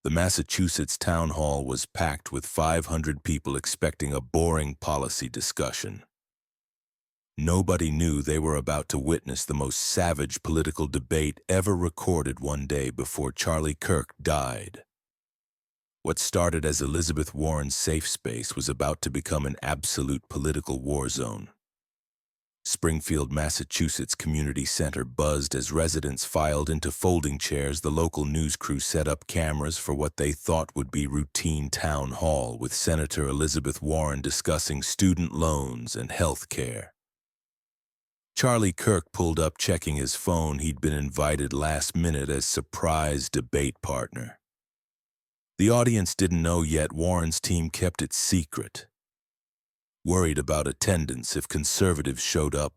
The Massachusetts town hall was packed with 500 people expecting a boring policy discussion. Nobody knew they were about to witness the most savage political debate ever recorded one day before Charlie Kirk died. What started as Elizabeth Warren's safe space was about to become an absolute political war zone. Springfield, Massachusetts Community Center buzzed as residents filed into folding chairs. The local news crew set up cameras for what they thought would be routine town hall, with Senator Elizabeth Warren discussing student loans and health care. Charlie Kirk pulled up checking his phone. He'd been invited last minute as surprise debate partner. The audience didn't know yet. Warren's team kept it secret, worried about attendance if conservatives showed up.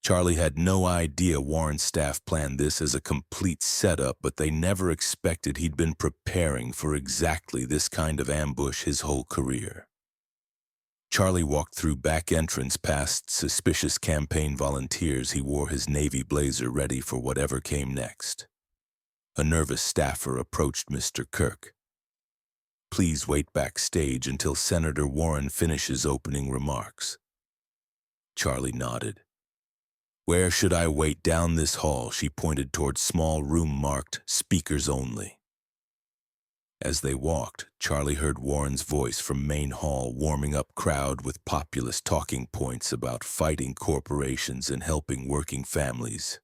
Charlie had no idea Warren's staff planned this as a complete setup, but they never expected he'd been preparing for exactly this kind of ambush his whole career. Charlie walked through back entrance past suspicious campaign volunteers. He wore his navy blazer, ready for whatever came next. A nervous staffer approached Mr. Kirk. "Please wait backstage until Senator Warren finishes opening remarks." Charlie nodded. "Where should I wait?" "Down this hall." She pointed toward small room marked "Speakers Only." As they walked, Charlie heard Warren's voice from main hall, warming up crowd with populist talking points about fighting corporations and helping working families.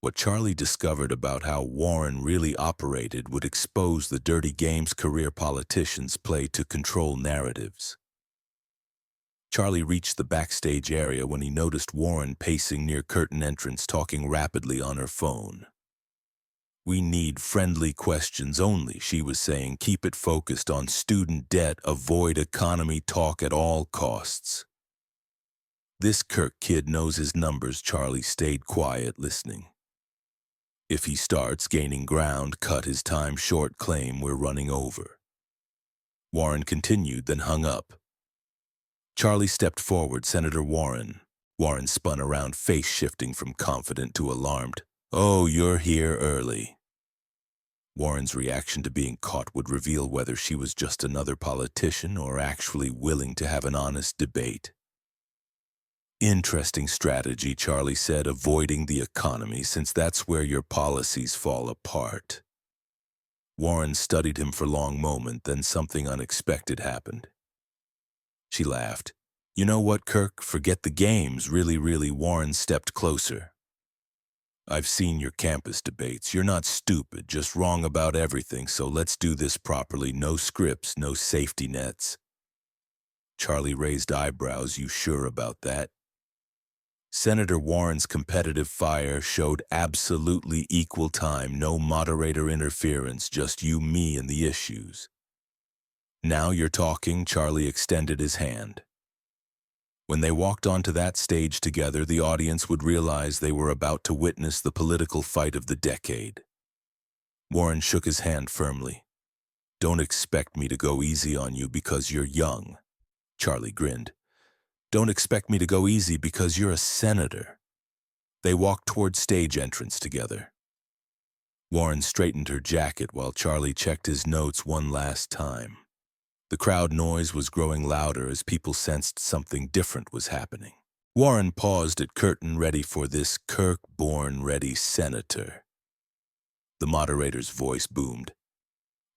What Charlie discovered about how Warren really operated would expose the dirty games career politicians play to control narratives. Charlie reached the backstage area when he noticed Warren pacing near curtain entrance, talking rapidly on her phone. "We need friendly questions only," she was saying. "Keep it focused on student debt. Avoid economy talk at all costs." "This Kirk kid knows his numbers." Charlie stayed quiet, listening. "If he starts gaining ground, cut his time short. Claim we're running over." Warren continued, then hung up. Charlie stepped forward. "Senator Warren." Warren spun around, face shifting from confident to alarmed. "Oh, you're here early." Warren's reaction to being caught would reveal whether she was just another politician or actually willing to have an honest debate. "Interesting strategy," Charlie said, "avoiding the economy, since that's where your policies fall apart." Warren studied him for a long moment, then something unexpected happened. She laughed. "You know what, Kirk? Forget the games. Really." Warren stepped closer. "I've seen your campus debates. You're not stupid, just wrong about everything, so let's do this properly. No scripts, no safety nets." Charlie raised eyebrows. "You sure about that?" Senator Warren's competitive fire showed absolutely equal time, no moderator interference, just you, me, and the issues. "Now you're talking." Charlie extended his hand. When they walked onto that stage together, the audience would realize they were about to witness the political fight of the decade. Warren shook his hand firmly. "Don't expect me to go easy on you because you're young." Charlie grinned. "Don't expect me to go easy because you're a senator." They walked toward stage entrance together. Warren straightened her jacket while Charlie checked his notes one last time. The crowd noise was growing louder as people sensed something different was happening. Warren paused at curtain, ready for this Kirk-born ready senator. The moderator's voice boomed.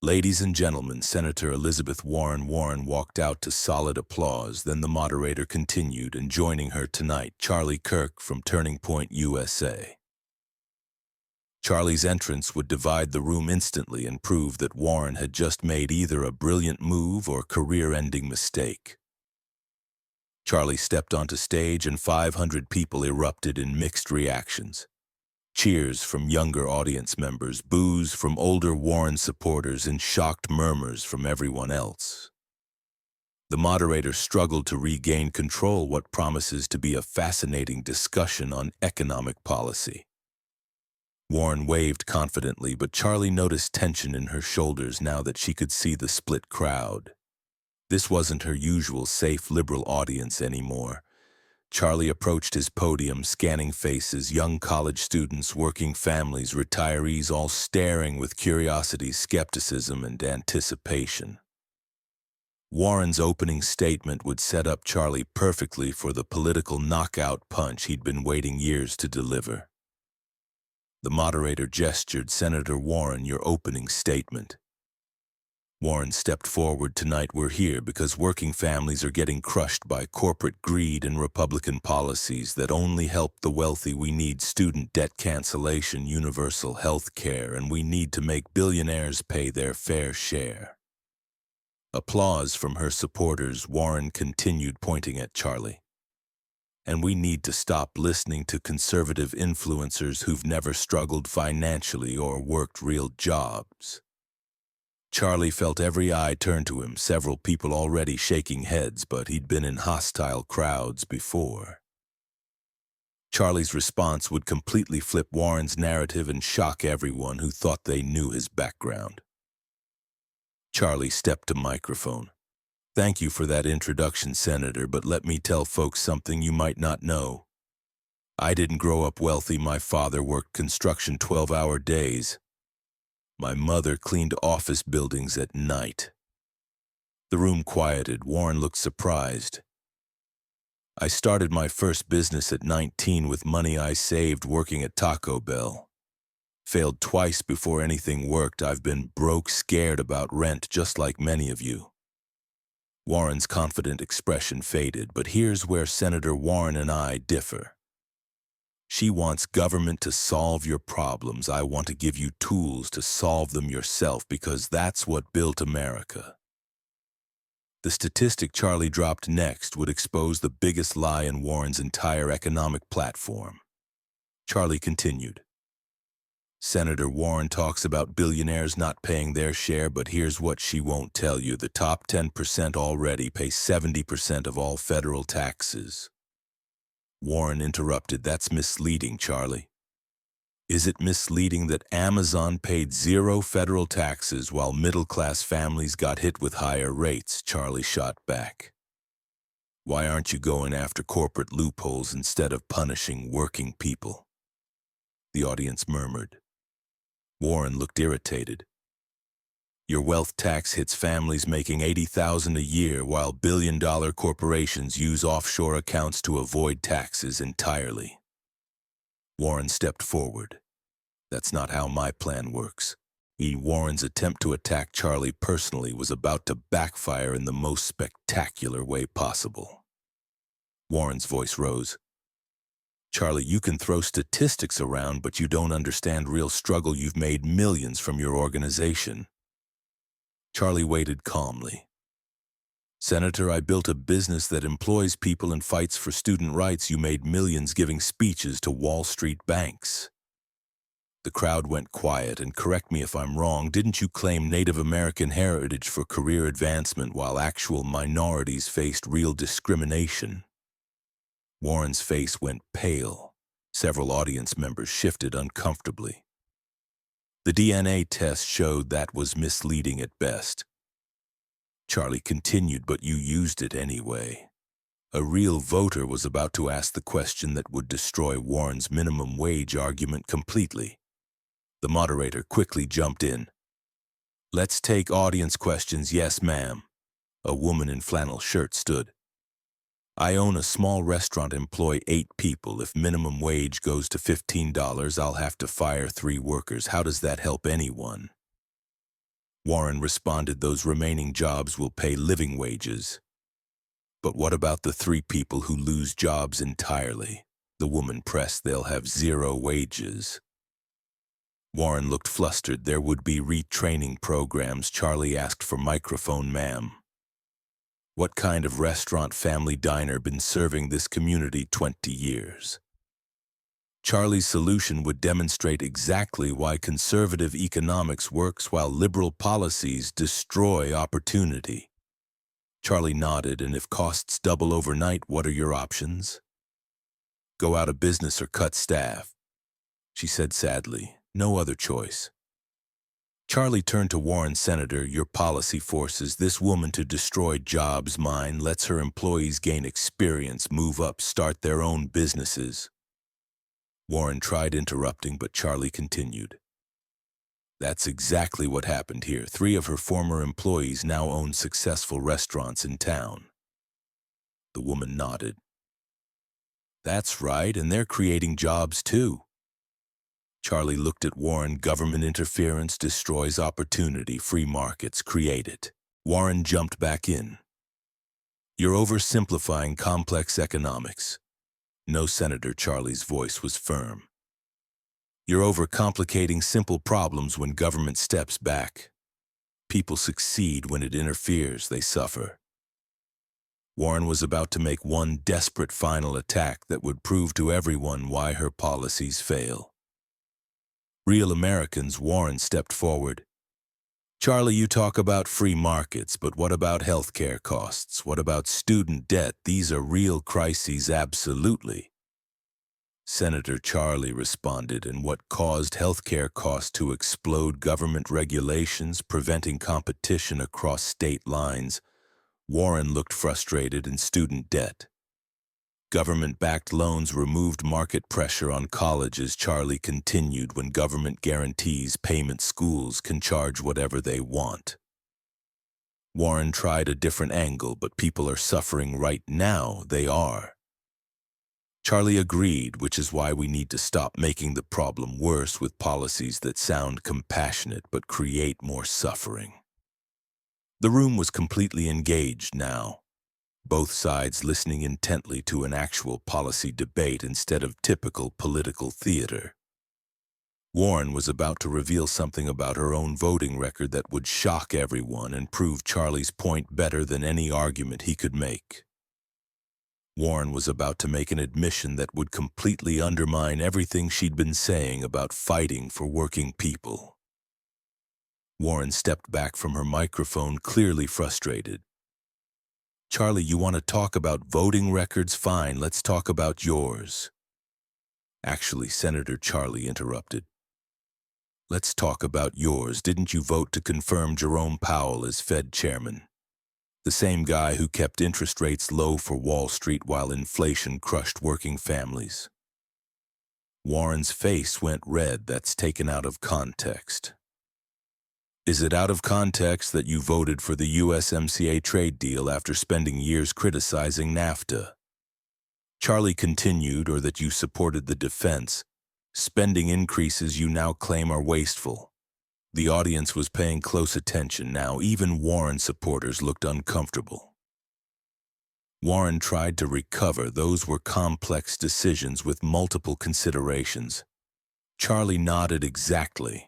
"Ladies and gentlemen, Senator Elizabeth Warren." Warren walked out to solid applause. Then the moderator continued, and joining her tonight, Charlie Kirk from Turning Point, USA. Charlie's entrance would divide the room instantly and prove that Warren had just made either a brilliant move or career-ending mistake. Charlie stepped onto stage and 500 people erupted in mixed reactions. Cheers from younger audience members, boos from older Warren supporters, and shocked murmurs from everyone else. The moderator struggled to regain control what promises to be a fascinating discussion on economic policy. Warren waved confidently, but Charlie noticed tension in her shoulders now that she could see the split crowd. This wasn't her usual safe liberal audience anymore. Charlie approached his podium, scanning faces, young college students, working families, retirees, all staring with curiosity, skepticism, and anticipation. Warren's opening statement would set up Charlie perfectly for the political knockout punch he'd been waiting years to deliver. The moderator gestured. "Senator Warren, your opening statement." Warren stepped forward. "Tonight we're here because working families are getting crushed by corporate greed and Republican policies that only help the wealthy. We need student debt cancellation, universal health care, and we need to make billionaires pay their fair share." Applause from her supporters. Warren continued, pointing at Charlie. "And we need to stop listening to conservative influencers who've never struggled financially or worked real jobs." Charlie felt every eye turn to him, several people already shaking heads, but he'd been in hostile crowds before. Charlie's response would completely flip Warren's narrative and shock everyone who thought they knew his background. Charlie stepped to microphone. "Thank you for that introduction, Senator, but let me tell folks something you might not know. I didn't grow up wealthy. My father worked construction 12-hour days. My mother cleaned office buildings at night." The room quieted. Warren looked surprised. "I started my first business at 19 with money I saved working at Taco Bell. Failed twice before anything worked. I've been broke, scared about rent, just like many of you." Warren's confident expression faded, but here's where Senator Warren and I differ. She wants government to solve your problems. I want to give you tools to solve them yourself, because that's what built America. The statistic Charlie dropped next would expose the biggest lie in Warren's entire economic platform. Charlie continued. "Senator Warren talks about billionaires not paying their share, but here's what she won't tell you. The top 10% already pay 70% of all federal taxes." Warren interrupted. "That's misleading, Charlie." "Is it misleading that Amazon paid 0 federal taxes while middle-class families got hit with higher rates?" Charlie shot back. "Why aren't you going after corporate loopholes instead of punishing working people?" The audience murmured. Warren looked irritated. "Your wealth tax hits families making $80,000 a year, while billion-dollar corporations use offshore accounts to avoid taxes entirely." Warren stepped forward. "That's not how my plan works." Warren's attempt to attack Charlie personally was about to backfire in the most spectacular way possible. Warren's voice rose. "Charlie, you can throw statistics around, but you don't understand real struggle. You've made millions from your organization." Charlie waited calmly. "Senator, I built a business that employs people and fights for student rights. You made millions giving speeches to Wall Street banks." The crowd went quiet. "And correct me if I'm wrong, didn't you claim Native American heritage for career advancement while actual minorities faced real discrimination?" Warren's face went pale. Several audience members shifted uncomfortably. "The DNA test showed that was misleading at best." Charlie continued, "But you used it anyway." A real voter was about to ask the question that would destroy Warren's minimum wage argument completely. The moderator quickly jumped in. "Let's take audience questions." "Yes, ma'am." A woman in flannel shirt stood. "I own a small restaurant, employ 8 people. If minimum wage goes to $15, I'll have to fire 3 workers. How does that help anyone?" Warren responded, "Those remaining jobs will pay living wages." "But what about the 3 people who lose jobs entirely?" The woman pressed. "They'll have 0 wages." Warren looked flustered. "There would be retraining programs." Charlie asked for microphone. "Ma'am, what kind of restaurant, family diner, been serving this community 20 years?" Charlie's solution would demonstrate exactly why conservative economics works while liberal policies destroy opportunity. Charlie nodded. "And if costs double overnight, what are your options?" "Go out of business or cut staff," she said sadly. "No other choice." Charlie turned to Warren. Senator, your policy forces this woman to destroy jobs. Mine lets her employees gain experience, move up, start their own businesses. Warren tried interrupting, but Charlie continued. That's exactly what happened here. 3 of her former employees now own successful restaurants in town. The woman nodded. That's right, and they're creating jobs too. Charlie looked at Warren. Government interference destroys opportunity. Free markets create it. Warren jumped back in. You're oversimplifying complex economics. No, Senator. Charlie's voice was firm. You're overcomplicating simple problems. When government steps back, people succeed. When it interferes, they suffer. Warren was about to make one desperate final attack that would prove to everyone why her policies fail. Real Americans. Warren stepped forward. Charlie, you talk about free markets, but what about healthcare costs? What about student debt? These are real crises. Absolutely. Senator. Charlie responded. And what caused healthcare costs to explode? Government regulations preventing competition across state lines. Warren looked frustrated. And student debt. Government-backed loans removed market pressure on colleges. Charlie continued. When government guarantees payment, schools can charge whatever they want. Warren tried a different angle, but people are suffering right now. They are. Charlie agreed, which is why we need to stop making the problem worse with policies that sound compassionate but create more suffering. The room was completely engaged now. Both sides listening intently to an actual policy debate instead of typical political theater. Warren was about to reveal something about her own voting record that would shock everyone and prove Charlie's point better than any argument he could make. Warren was about to make an admission that would completely undermine everything she'd been saying about fighting for working people. Warren stepped back from her microphone, clearly frustrated. Charlie, you want to talk about voting records? Fine, let's talk about yours. Actually, Senator. Charlie interrupted. Let's talk about yours. Didn't you vote to confirm Jerome Powell as Fed chairman? The same guy who kept interest rates low for Wall Street while inflation crushed working families. Warren's face went red. That's taken out of context. Is it out of context that you voted for the USMCA trade deal after spending years criticizing NAFTA? Charlie continued. Or that you supported the defense, spending increases you now claim are wasteful? The audience was paying close attention now. Even Warren supporters looked uncomfortable. Warren tried to recover. Those were complex decisions with multiple considerations. Charlie nodded. Exactly.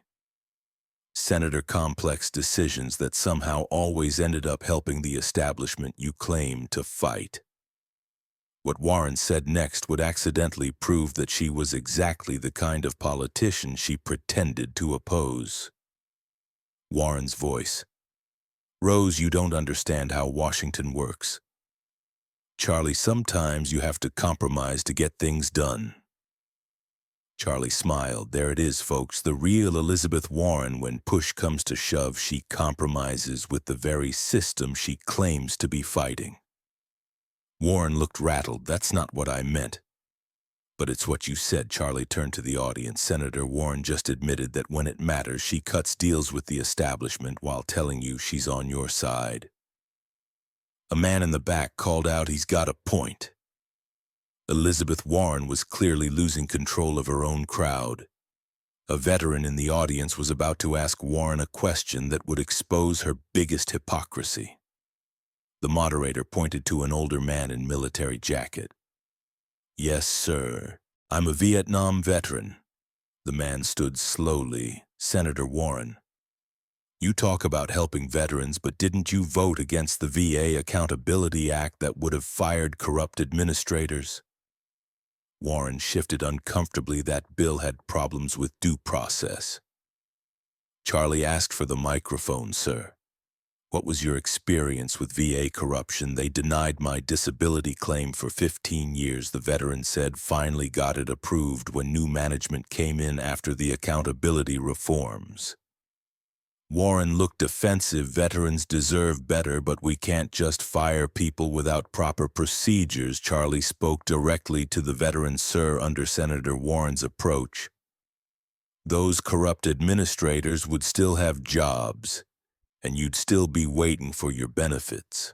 Senator, complex decisions that somehow always ended up helping the establishment you claim to fight. What Warren said next would accidentally prove that she was exactly the kind of politician she pretended to oppose. Warren's voice. Rose, you don't understand how Washington works. Charlie, sometimes you have to compromise to get things done. Charlie smiled. There it is, folks, the real Elizabeth Warren. When push comes to shove, she compromises with the very system she claims to be fighting. Warren looked rattled. That's not what I meant. But it's what you said. Charlie turned to the audience. Senator, Warren just admitted that when it matters, she cuts deals with the establishment while telling you she's on your side. A man in the back called out, he's got a point. Elizabeth Warren was clearly losing control of her own crowd. A veteran in the audience was about to ask Warren a question that would expose her biggest hypocrisy. The moderator pointed to an older man in military jacket. Yes, sir. I'm a Vietnam veteran. The man stood slowly. Senator Warren, you talk about helping veterans, but didn't you vote against the VA Accountability Act that would have fired corrupt administrators? Warren shifted uncomfortably. That bill had problems with due process. Charlie asked for the microphone. Sir, what was your experience with VA corruption? They denied my disability claim for 15 years, the veteran said. Finally got it approved when new management came in after the accountability reforms. Warren looked defensive. Veterans deserve better, but we can't just fire people without proper procedures. Charlie spoke directly to the veteran. Sir, under Senator Warren's approach, those corrupt administrators would still have jobs, and you'd still be waiting for your benefits.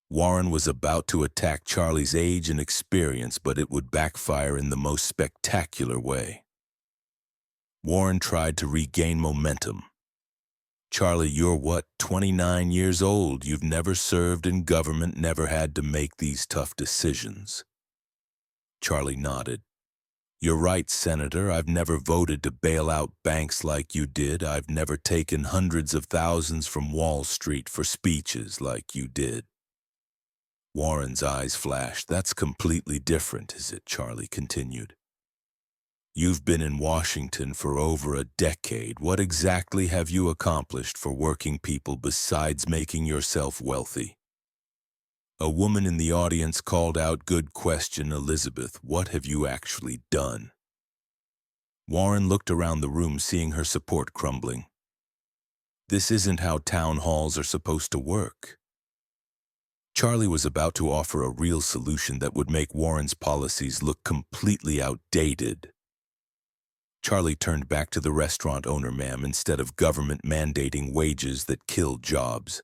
Warren was about to attack Charlie's age and experience, but it would backfire in the most spectacular way. Warren tried to regain momentum. Charlie, you're what, 29 years old? You've never served in government, never had to make these tough decisions. Charlie nodded. You're right, Senator. I've never voted to bail out banks like you did. I've never taken hundreds of thousands from Wall Street for speeches like you did. Warren's eyes flashed. That's completely different, is it? Charlie continued. You've been in Washington for over a decade. What exactly have you accomplished for working people besides making yourself wealthy? A woman in the audience called out, "Good question, Elizabeth. What have you actually done?" Warren looked around the room, seeing her support crumbling. This isn't how town halls are supposed to work. Charlie was about to offer a real solution that would make Warren's policies look completely outdated. Charlie turned back to the restaurant owner. Ma'am, instead of government mandating wages that kill jobs,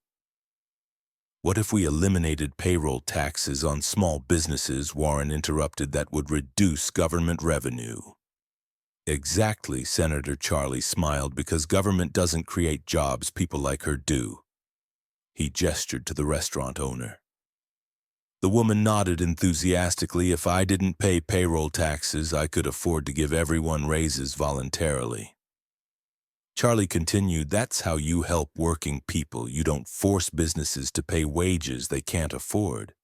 what if we eliminated payroll taxes on small businesses? Warren interrupted. That would reduce government revenue. Exactly, Senator. Charlie smiled. Because government doesn't create jobs, people like her do. He gestured to the restaurant owner. The woman nodded enthusiastically. If I didn't pay payroll taxes, I could afford to give everyone raises voluntarily. Charlie continued, that's how you help working people. You don't force businesses to pay wages they can't afford.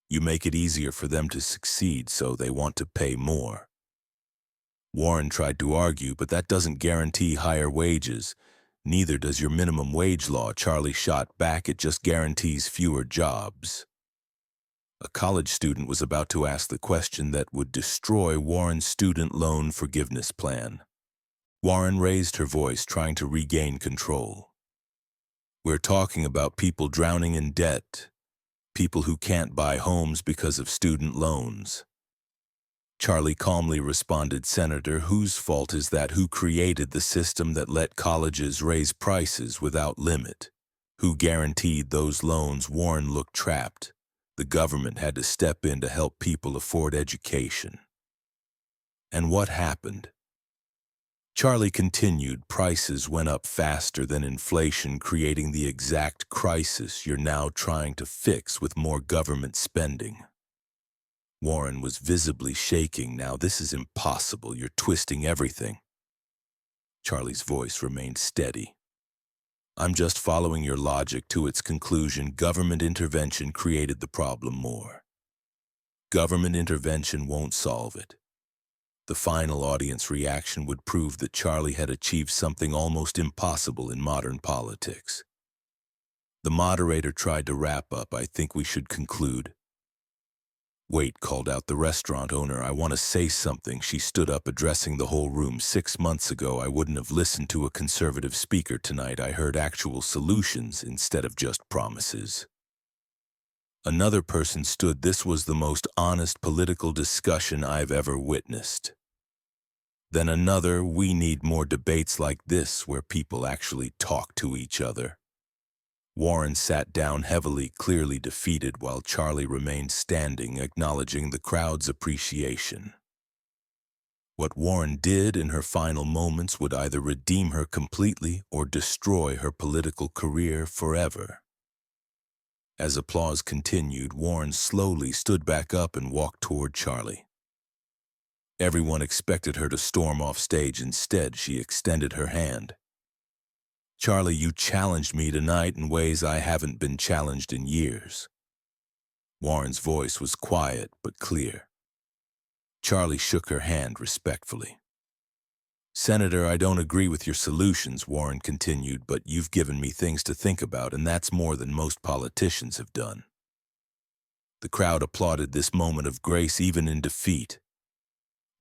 You make it easier for them to succeed, so they want to pay more. Warren tried to argue, but that doesn't guarantee higher wages. Neither does your minimum wage law. Charlie shot back. It just guarantees fewer jobs. A college student was about to ask the question that would destroy Warren's student loan forgiveness plan. Warren raised her voice, trying to regain control. We're talking about people drowning in debt, people who can't buy homes because of student loans. Charlie calmly responded, Senator, whose fault is that? Who created the system that let colleges raise prices without limit? Who guaranteed those loans? Warren looked trapped. The government had to step in to help people afford education. And what happened? Charlie continued, prices went up faster than inflation, creating the exact crisis you're now trying to fix with more government spending. Warren was visibly shaking. Now, this is impossible. You're twisting everything. Charlie's voice remained steady. I'm just following your logic to its conclusion. Government intervention created the problem more. Government intervention won't solve it. The final audience reaction would prove that Charlie had achieved something almost impossible in modern politics. The moderator tried to wrap up. I think we should conclude. Wait, called out the restaurant owner. I want to say something. She stood up, addressing the whole room. 6 months ago, I wouldn't have listened to a conservative speaker. Tonight, I heard actual solutions instead of just promises. Another person stood. This was the most honest political discussion I've ever witnessed. Then another, we need more debates like this where people actually talk to each other. Warren sat down heavily, clearly defeated, while Charlie remained standing, acknowledging the crowd's appreciation. What Warren did in her final moments would either redeem her completely or destroy her political career forever. As applause continued, Warren slowly stood back up and walked toward Charlie. Everyone expected her to storm off stage. Instead, she extended her hand. Charlie, you challenged me tonight in ways I haven't been challenged in years. Warren's voice was quiet but clear. Charlie shook her hand respectfully. Senator, I don't agree with your solutions, Warren continued, but you've given me things to think about, and that's more than most politicians have done. The crowd applauded this moment of grace even in defeat.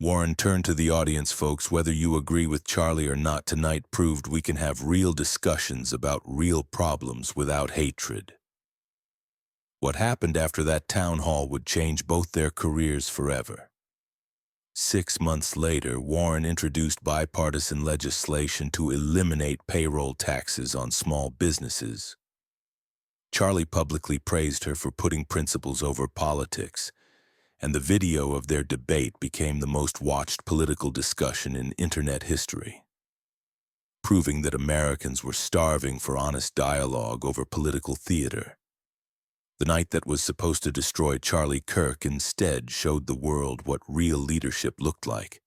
Warren turned to the audience, folks. Whether you agree with Charlie or not, tonight proved we can have real discussions about real problems without hatred. What happened after that town hall would change both their careers forever. 6 months later, Warren introduced bipartisan legislation to eliminate payroll taxes on small businesses. Charlie publicly praised her for putting principles over politics, and the video of their debate became the most watched political discussion in internet history, proving that Americans were starving for honest dialogue over political theater. The night that was supposed to destroy Charlie Kirk instead showed the world what real leadership looked like.